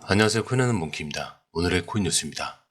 안녕하세요. 코인하는 몽키입니다. 오늘의 코인 뉴스입니다.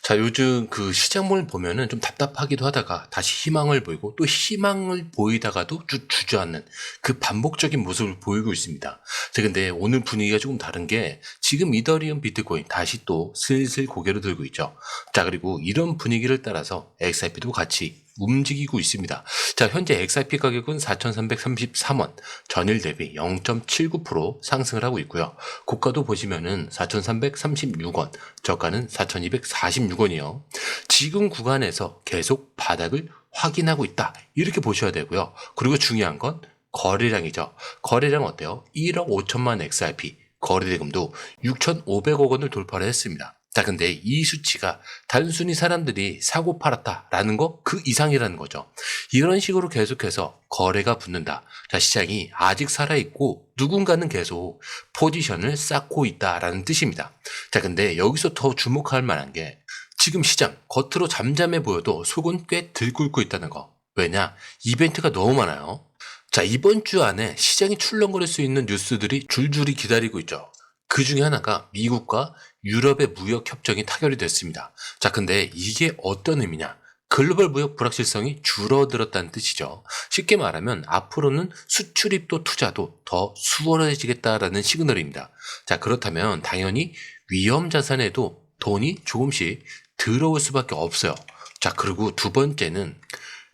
자, 요즘 그 시장을 보면은 좀 답답하기도 하다가 다시 희망을 보이고 또 희망을 보이다가도 주저앉는 그 반복적인 모습을 보이고 있습니다. 자, 근데 오늘 분위기가 조금 다른 게 지금 이더리움 비트코인 다시 또 슬슬 고개를 들고 있죠. 자, 그리고 이런 분위기를 따라서 XRP도 같이 움직이고 있습니다. 자, 현재 XRP 가격은 4,333원, 전일 대비 0.79% 상승을 하고 있고요. 고가도 보시면은 4,336원, 저가는 4,246원이요. 지금 구간에서 계속 바닥을 확인하고 있다. 이렇게 보셔야 되고요. 그리고 중요한 건 거래량이죠. 거래량 어때요? 1억 5천만 XRP, 거래대금도 6,500억 원을 돌파를 했습니다. 자, 근데 이 수치가 단순히 사람들이 사고 팔았다라는 거 그 이상이라는 거죠. 이런 식으로 계속해서 거래가 붙는다. 자, 시장이 아직 살아있고 누군가는 계속 포지션을 쌓고 있다라는 뜻입니다. 자, 근데 여기서 더 주목할 만한 게 지금 시장 겉으로 잠잠해 보여도 속은 꽤 들끓고 있다는 거. 왜냐? 이벤트가 너무 많아요. 자, 이번 주 안에 시장이 출렁거릴 수 있는 뉴스들이 줄줄이 기다리고 있죠. 그 중에 하나가 미국과 유럽의 무역 협정이 타결이 됐습니다. 자, 근데 이게 어떤 의미냐? 글로벌 무역 불확실성이 줄어들었다는 뜻이죠. 쉽게 말하면 앞으로는 수출입도 투자도 더 수월해지겠다라는 시그널입니다. 자, 그렇다면 당연히 위험 자산에도 돈이 조금씩 들어올 수밖에 없어요. 자, 그리고 두 번째는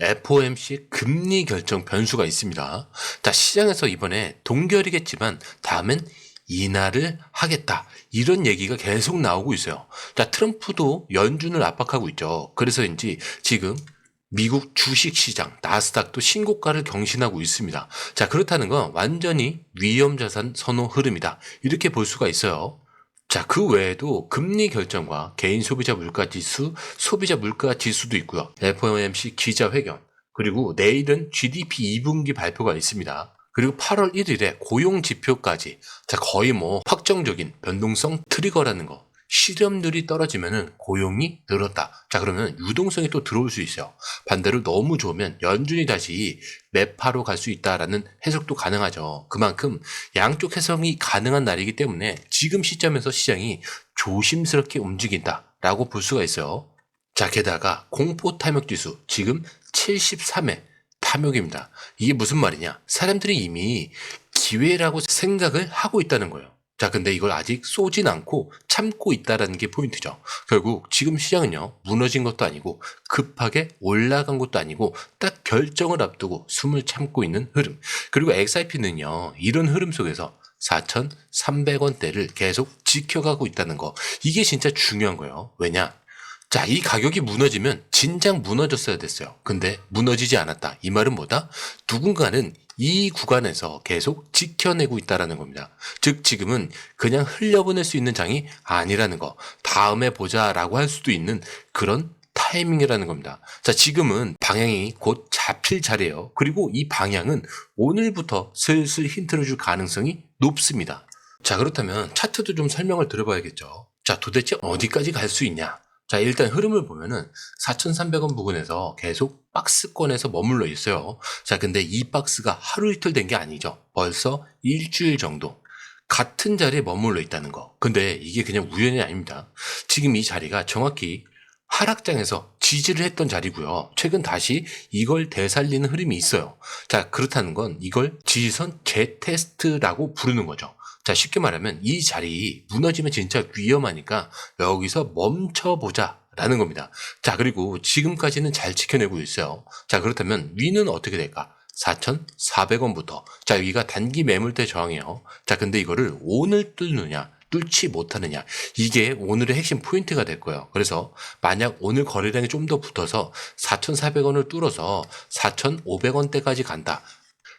FOMC 금리 결정 변수가 있습니다. 자, 시장에서 이번에 동결이겠지만 다음엔 인하를 하겠다. 이런 얘기가 계속 나오고 있어요. 자, 트럼프도 연준을 압박하고 있죠. 그래서인지 지금 미국 주식시장 나스닥도 신고가를 경신하고 있습니다. 자, 그렇다는 건 완전히 위험자산 선호 흐름이다. 이렇게 볼 수가 있어요. 자, 그 외에도 금리 결정과 개인 소비자 물가 지수, 소비자 물가 지수도 있고요. FOMC 기자회견, 그리고 내일은 GDP 2분기 발표가 있습니다. 그리고 8월 1일에 고용 지표까지. 자, 거의 확정적인 변동성 트리거라는 거. 실업률이 떨어지면은 고용이 늘었다. 자, 그러면 유동성이 또 들어올 수 있어요. 반대로 너무 좋으면 연준이 다시 매파로 갈 수 있다라는 해석도 가능하죠. 그만큼 양쪽 해석이 가능한 날이기 때문에 지금 시점에서 시장이 조심스럽게 움직인다라고 볼 수가 있어요. 자, 게다가 공포 탐욕 지수 지금 73회 탐욕입니다. 이게 무슨 말이냐? 사람들이 이미 기회라고 생각을 하고 있다는 거예요. 자, 근데 이걸 아직 쏘진 않고 참고 있다는 게 포인트죠. 결국 지금 시장은요, 무너진 것도 아니고 급하게 올라간 것도 아니고 딱 결정을 앞두고 숨을 참고 있는 흐름. 그리고 XRP는요, 이런 흐름 속에서 4,300원대를 계속 지켜가고 있다는 거. 이게 진짜 중요한 거예요. 왜냐? 자, 이 가격이 무너지면 진작 무너졌어야 됐어요. 근데 무너지지 않았다. 이 말은 뭐다? 누군가는 이 구간에서 계속 지켜내고 있다라는 겁니다. 즉, 지금은 그냥 흘려보낼 수 있는 장이 아니라는 거. 다음에 보자라고 할 수도 있는 그런 타이밍이라는 겁니다. 자, 지금은 방향이 곧 잡힐 차례예요. 그리고 이 방향은 오늘부터 슬슬 힌트를 줄 가능성이 높습니다. 자, 그렇다면 차트도 좀 설명을 들어봐야겠죠. 자, 도대체 어디까지 갈 수 있냐? 자, 일단 흐름을 보면은 4,300원 부근에서 계속 박스권에서 머물러 있어요. 자, 근데 이 박스가 하루 이틀 된 게 아니죠. 벌써 일주일 정도 같은 자리에 머물러 있다는 거. 근데 이게 그냥 우연이 아닙니다. 지금 이 자리가 정확히 하락장에서 지지를 했던 자리고요. 최근 다시 이걸 되살리는 흐름이 있어요. 자, 그렇다는 건 이걸 지지선 재테스트라고 부르는 거죠. 자, 쉽게 말하면 이 자리 무너지면 진짜 위험하니까 여기서 멈춰보자 라는 겁니다. 자, 그리고 지금까지는 잘 지켜내고 있어요. 자, 그렇다면 위는 어떻게 될까? 4,400원부터. 자, 위가 단기 매물대 저항이에요. 자, 근데 이거를 오늘 뚫느냐? 뚫지 못하느냐. 이게 오늘의 핵심 포인트가 될 거예요. 그래서 만약 오늘 거래량이 좀 더 붙어서 4,400원을 뚫어서 4,500원대까지 간다.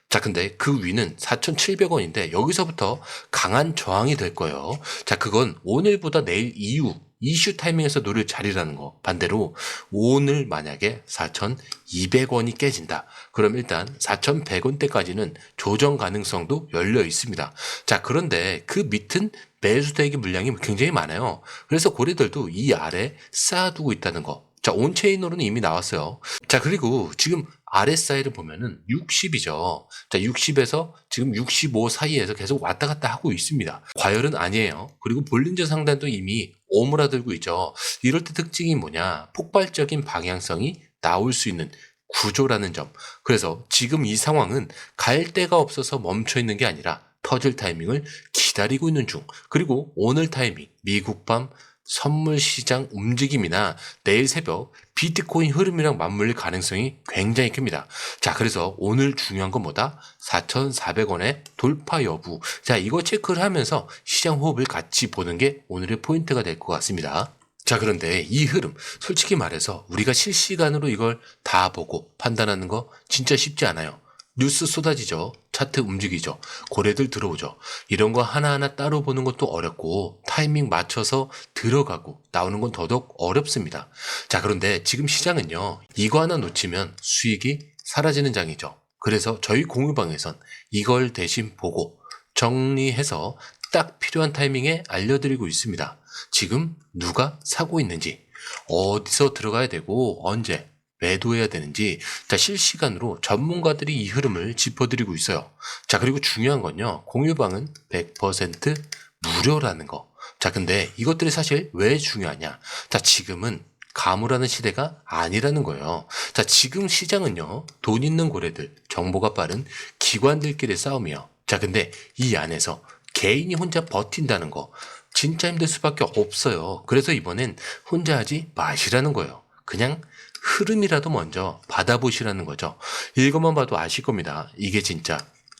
자, 근데 그 위는 4,700원인데 여기서부터 강한 저항이 될 거예요. 자, 그건 오늘보다 내일 이후 이슈 타이밍에서 노릴 자리라는 거. 반대로 오늘 만약에 4,200원이 깨진다. 그럼 일단 4,100원대까지는 조정 가능성도 열려 있습니다. 자, 그런데 그 밑은 매수 대기 물량이 굉장히 많아요. 그래서 고래들도 이 아래 쌓아두고 있다는 거. 자, 온체인으로는 이미 나왔어요. 자, 그리고 지금 RSI를 보면은 60이죠. 자, 60에서 지금 65 사이에서 계속 왔다 갔다 하고 있습니다. 과열은 아니에요. 그리고 볼린저 상단도 이미 오므라들고 있죠. 이럴 때 특징이 뭐냐? 폭발적인 방향성이 나올 수 있는 구조라는 점. 그래서 지금 이 상황은 갈 데가 없어서 멈춰 있는 게 아니라 터질 타이밍을 기다리고 있는 중. 그리고 오늘 타이밍, 미국 밤 선물 시장 움직임이나 내일 새벽 비트코인 흐름이랑 맞물릴 가능성이 굉장히 큽니다. 자, 그래서 오늘 중요한 건 뭐다? 4,400원의 돌파 여부. 자, 이거 체크를 하면서 시장 호흡을 같이 보는 게 오늘의 포인트가 될 것 같습니다. 자, 그런데 이 흐름, 솔직히 말해서 우리가 실시간으로 이걸 다 보고 판단하는 거 진짜 쉽지 않아요. 뉴스 쏟아지죠. 차트 움직이죠. 고래들 들어오죠. 이런 거 하나하나 따로 보는 것도 어렵고 타이밍 맞춰서 들어가고 나오는 건 더더욱 어렵습니다. 자, 그런데 지금 시장은요. 이거 하나 놓치면 수익이 사라지는 장이죠. 그래서 저희 공유방에선 이걸 대신 보고 정리해서 딱 필요한 타이밍에 알려드리고 있습니다. 지금 누가 사고 있는지, 어디서 들어가야 되고 언제 매도해야 되는지, 자, 실시간으로 전문가들이 이 흐름을 짚어드리고 있어요. 자, 그리고 중요한 건요. 공유방은 100% 무료라는 거. 자, 근데 이것들이 사실 왜 중요하냐? 자, 지금은 가물하는 시대가 아니라는 거예요. 자, 지금 시장은요. 돈 있는 고래들, 정보가 빠른 기관들끼리의 싸움이에요. 자, 근데 이 안에서 개인이 혼자 버틴다는 거 진짜 힘들 수밖에 없어요. 그래서 이번엔 혼자 하지 마시라는 거예요. 그냥 흐름이라도 먼저 받아보시라는 거죠. 이것만 봐도 아실 겁니다. 이게 진짜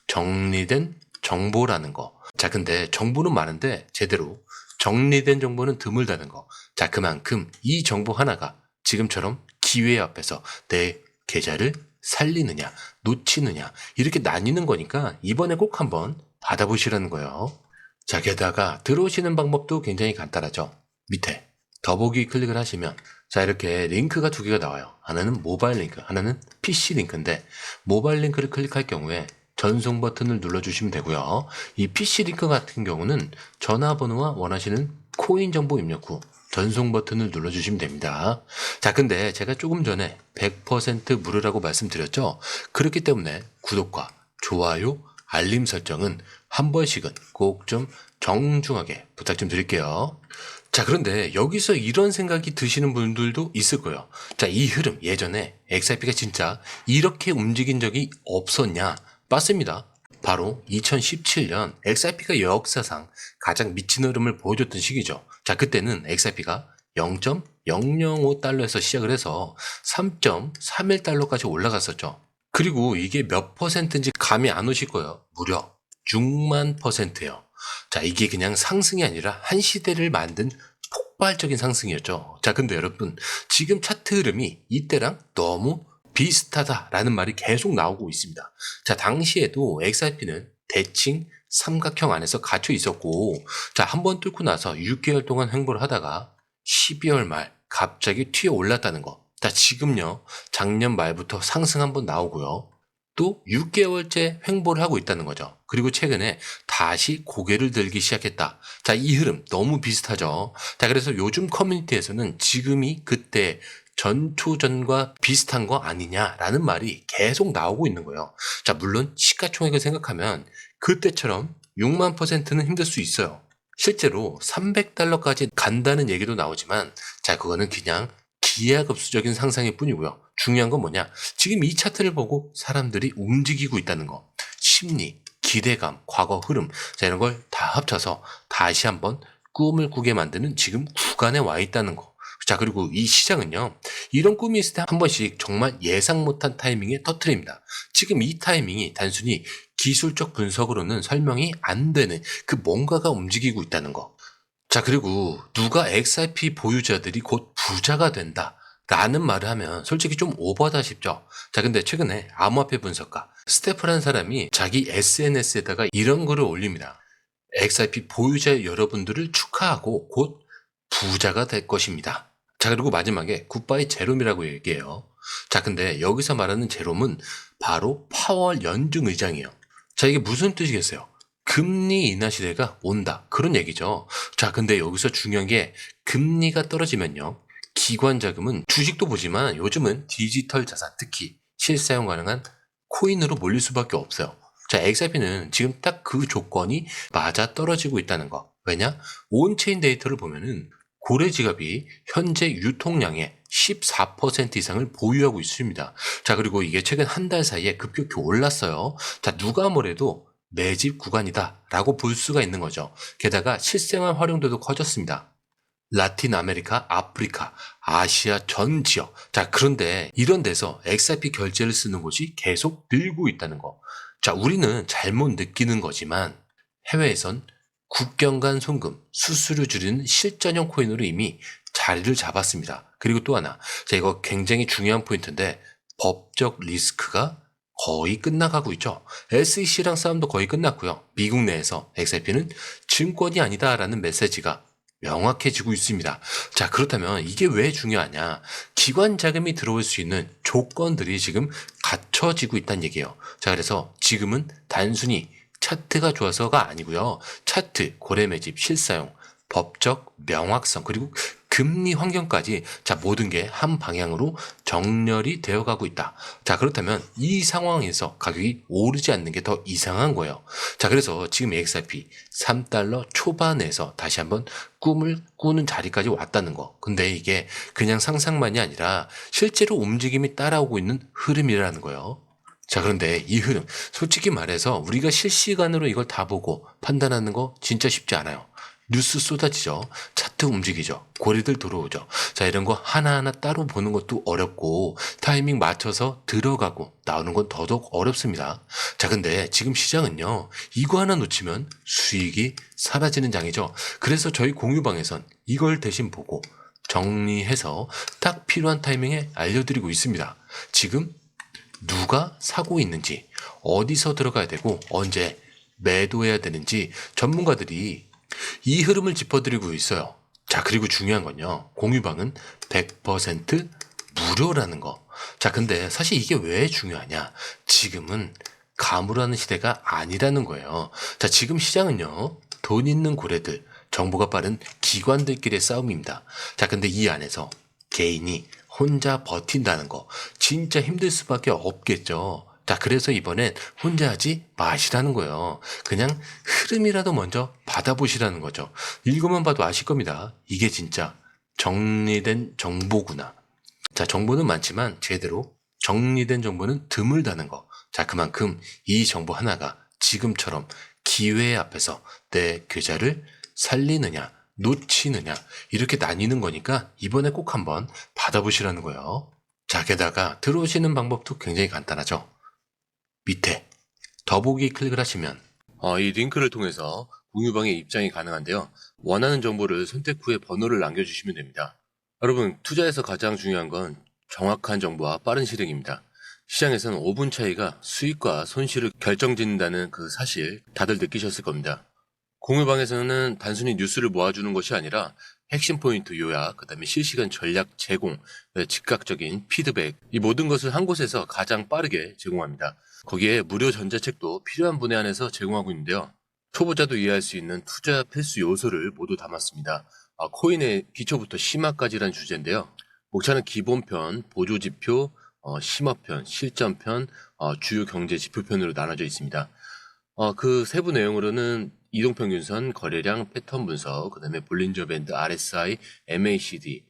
정리된 정보라는 거. 자, 근데 정보는 많은데 제대로 정리된 정보는 드물다는 거. 자, 그만큼 이 정보 하나가 지금처럼 기회 앞에서 내 계좌를 살리느냐, 놓치느냐 이렇게 나뉘는 거니까 이번에 꼭 한번 받아보시라는 거예요. 자, 게다가 들어오시는 방법도 굉장히 간단하죠. 밑에 더보기 클릭을 하시면 자, 이렇게 링크가 두 개가 나와요. 하나는 모바일 링크, 하나는 PC 링크인데 모바일 링크를 클릭할 경우에 전송 버튼을 눌러주시면 되고요. 이 PC 링크 같은 경우는 전화번호와 원하시는 코인 정보 입력 후 전송 버튼을 눌러주시면 됩니다. 자, 근데 제가 조금 전에 100% 무료라고 말씀드렸죠? 그렇기 때문에 구독과 좋아요, 알림 설정은 한 번씩은 꼭 좀 정중하게 부탁 좀 드릴게요. 자, 그런데 여기서 이런 생각이 드시는 분들도 있을 거예요. 자, 이 흐름 예전에 XRP가 진짜 이렇게 움직인 적이 없었냐? 맞습니다. 바로 2017년 XRP가 역사상 가장 미친 흐름을 보여줬던 시기죠. 자, 그때는 XRP가 0.005달러에서 시작을 해서 3.31달러까지 올라갔었죠. 그리고 이게 몇 퍼센트인지 감이 안 오실 거예요. 무려 6만 %예요. 자, 이게 그냥 상승이 아니라 한 시대를 만든 폭발적인 상승이었죠. 자, 근데 여러분, 지금 차트 흐름이 이때랑 너무 비슷하다라는 말이 계속 나오고 있습니다. 자, 당시에도 XRP는 대칭 삼각형 안에서 갇혀 있었고, 자, 한번 뚫고 나서 6개월 동안 횡보를 하다가 12월 말 갑자기 튀어 올랐다는 거. 자, 지금요, 작년 말부터 상승 한번 나오고요. 또 6개월째 횡보를 하고 있다는 거죠. 그리고 최근에 다시 고개를 들기 시작했다. 자, 이 흐름 너무 비슷하죠. 자, 그래서 요즘 커뮤니티에서는 지금이 그때 전초전과 비슷한 거 아니냐라는 말이 계속 나오고 있는 거예요. 자, 물론 시가총액을 생각하면 그때처럼 6만 %는 힘들 수 있어요. 실제로 300달러까지 간다는 얘기도 나오지만, 자, 그거는 그냥 기하급수적인 상상일 뿐이고요. 중요한 건 뭐냐? 지금 이 차트를 보고 사람들이 움직이고 있다는 거. 심리, 기대감, 과거 흐름, 자, 이런 걸 다 합쳐서 다시 한번 꿈을 꾸게 만드는 지금 구간에 와 있다는 거. 자, 그리고 이 시장은요, 이런 꿈이 있을 때 한 번씩 정말 예상 못한 타이밍에 터트립니다. 지금 이 타이밍이 단순히 기술적 분석으로는 설명이 안 되는 그 뭔가가 움직이고 있다는 거. 자, 그리고 누가 XRP 보유자들이 곧 부자가 된다 라는 말을 하면 솔직히 좀 오버다 싶죠. 자, 근데 최근에 암호화폐 분석가 스테프라는 사람이 자기 SNS에다가 이런 글을 올립니다. XRP 보유자 여러분들을 축하하고 곧 부자가 될 것입니다. 자, 그리고 마지막에 굿바이 제롬이라고 얘기해요. 자, 근데 여기서 말하는 제롬은 바로 파월 연중 의장이에요. 자, 이게 무슨 뜻이겠어요? 금리 인하 시대가 온다. 그런 얘기죠. 자, 근데 여기서 중요한 게 금리가 떨어지면요, 기관 자금은 주식도 보지만 요즘은 디지털 자산, 특히 실사용 가능한 코인으로 몰릴 수밖에 없어요. 자, XRP는 지금 딱 그 조건이 맞아 떨어지고 있다는 거. 왜냐? 온체인 데이터를 보면은 고래 지갑이 현재 유통량의 14% 이상을 보유하고 있습니다. 자, 그리고 이게 최근 한 달 사이에 급격히 올랐어요. 자, 누가 뭐래도 매집 구간이다 라고 볼 수가 있는 거죠. 게다가 실생활 활용도도 커졌습니다. 라틴 아메리카, 아프리카, 아시아 전 지역. 자, 그런데 이런 데서 XRP 결제를 쓰는 곳이 계속 늘고 있다는 거. 자, 우리는 잘못 느끼는 거지만 해외에선 국경 간 송금, 수수료 줄이는 실전형 코인으로 이미 자리를 잡았습니다. 그리고 또 하나, 자, 이거 굉장히 중요한 포인트인데 법적 리스크가 거의 끝나가고 있죠. SEC랑 싸움도 거의 끝났고요. 미국 내에서 XRP는 증권이 아니다라는 메시지가 명확해지고 있습니다. 자, 그렇다면 이게 왜 중요하냐? 기관 자금이 들어올 수 있는 조건들이 지금 갖춰지고 있다는 얘기예요. 자, 그래서 지금은 단순히 차트가 좋아서가 아니고요. 차트, 고래 매집, 실사용, 법적 명확성, 그리고 금리 환경까지 자, 모든 게 한 방향으로 정렬이 되어가고 있다. 자, 그렇다면 이 상황에서 가격이 오르지 않는 게 더 이상한 거예요. 자, 그래서 지금 XRP 3달러 초반에서 다시 한번 꿈을 꾸는 자리까지 왔다는 거. 근데 이게 그냥 상상만이 아니라 실제로 움직임이 따라오고 있는 흐름이라는 거예요. 자, 그런데 이 흐름, 솔직히 말해서 우리가 실시간으로 이걸 다 보고 판단하는 거 진짜 쉽지 않아요. 뉴스 쏟아지죠. 차트 움직이죠. 고리들 들어오죠. 자, 이런 거 하나하나 따로 보는 것도 어렵고 타이밍 맞춰서 들어가고 나오는 건 더더욱 어렵습니다. 자, 근데 지금 시장은요. 이거 하나 놓치면 수익이 사라지는 장이죠. 그래서 저희 공유방에선 이걸 대신 보고 정리해서 딱 필요한 타이밍에 알려드리고 있습니다. 지금 누가 사고 있는지, 어디서 들어가야 되고 언제 매도해야 되는지 전문가들이 이 흐름을 짚어드리고 있어요. 자, 그리고 중요한 건요. 공유방은 100% 무료라는 거. 자, 근데 사실 이게 왜 중요하냐? 지금은 가물하는 시대가 아니라는 거예요. 자, 지금 시장은요. 돈 있는 고래들, 정보가 빠른 기관들끼리의 싸움입니다. 자, 근데 이 안에서 개인이 혼자 버틴다는 거 진짜 힘들 수밖에 없겠죠. 자, 그래서 이번엔 혼자 하지 마시라는 거예요. 그냥 흐름이라도 먼저 받아보시라는 거죠. 읽으면 봐도 아실 겁니다. 이게 진짜 정리된 정보구나. 자, 정보는 많지만 제대로 정리된 정보는 드물다는 거. 자, 그만큼 이 정보 하나가 지금처럼 기회 앞에서 내 계좌를 살리느냐, 놓치느냐, 이렇게 나뉘는 거니까 이번에 꼭 한번 받아보시라는 거예요. 자, 게다가 들어오시는 방법도 굉장히 간단하죠. 밑에 더보기 클릭을 하시면 이 링크를 통해서 공유방에 입장이 가능한데요. 원하는 정보를 선택 후에 번호를 남겨주시면 됩니다. 여러분, 투자에서 가장 중요한 건 정확한 정보와 빠른 실행입니다. 시장에서는 5분 차이가 수익과 손실을 결정짓는다는 그 사실 다들 느끼셨을 겁니다. 공유방에서는 단순히 뉴스를 모아주는 것이 아니라 핵심 포인트 요약, 그 다음에 실시간 전략 제공, 즉각적인 피드백, 이 모든 것을 한 곳에서 가장 빠르게 제공합니다. 거기에 무료 전자책도 필요한 분에 한해서 제공하고 있는데요. 초보자도 이해할 수 있는 투자 필수 요소를 모두 담았습니다. 코인의 기초부터 심화까지라는 주제인데요. 목차는 기본편, 보조지표, 심화편, 실전편, 주요 경제 지표편으로 나눠져 있습니다. 그 세부 내용으로는 이동평균선, 거래량, 패턴 분석, 그 다음에 볼린저 밴드, RSI, MACD,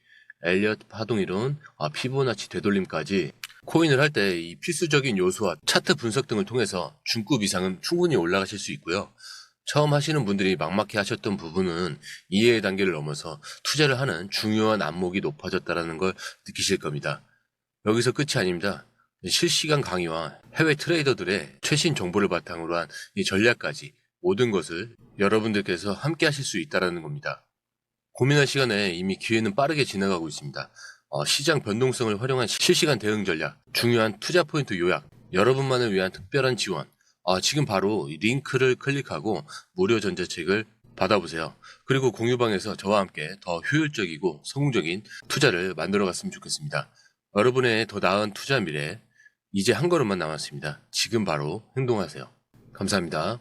엘리엇 파동이론, 피보나치 되돌림까지 코인을 할 때 이 필수적인 요소와 차트 분석 등을 통해서 중급 이상은 충분히 올라가실 수 있고요. 처음 하시는 분들이 막막해 하셨던 부분은 이해의 단계를 넘어서 투자를 하는 중요한 안목이 높아졌다는 걸 느끼실 겁니다. 여기서 끝이 아닙니다. 실시간 강의와 해외 트레이더들의 최신 정보를 바탕으로 한 이 전략까지 모든 것을 여러분들께서 함께 하실 수 있다는 겁니다. 고민할 시간에 이미 기회는 빠르게 지나가고 있습니다. 시장 변동성을 활용한 실시간 대응 전략, 중요한 투자 포인트 요약, 여러분만을 위한 특별한 지원. 지금 바로 이 링크를 클릭하고 무료 전자책을 받아보세요. 그리고 공유방에서 저와 함께 더 효율적이고 성공적인 투자를 만들어 갔으면 좋겠습니다. 여러분의 더 나은 투자 미래, 이제 한 걸음만 남았습니다. 지금 바로 행동하세요. 감사합니다.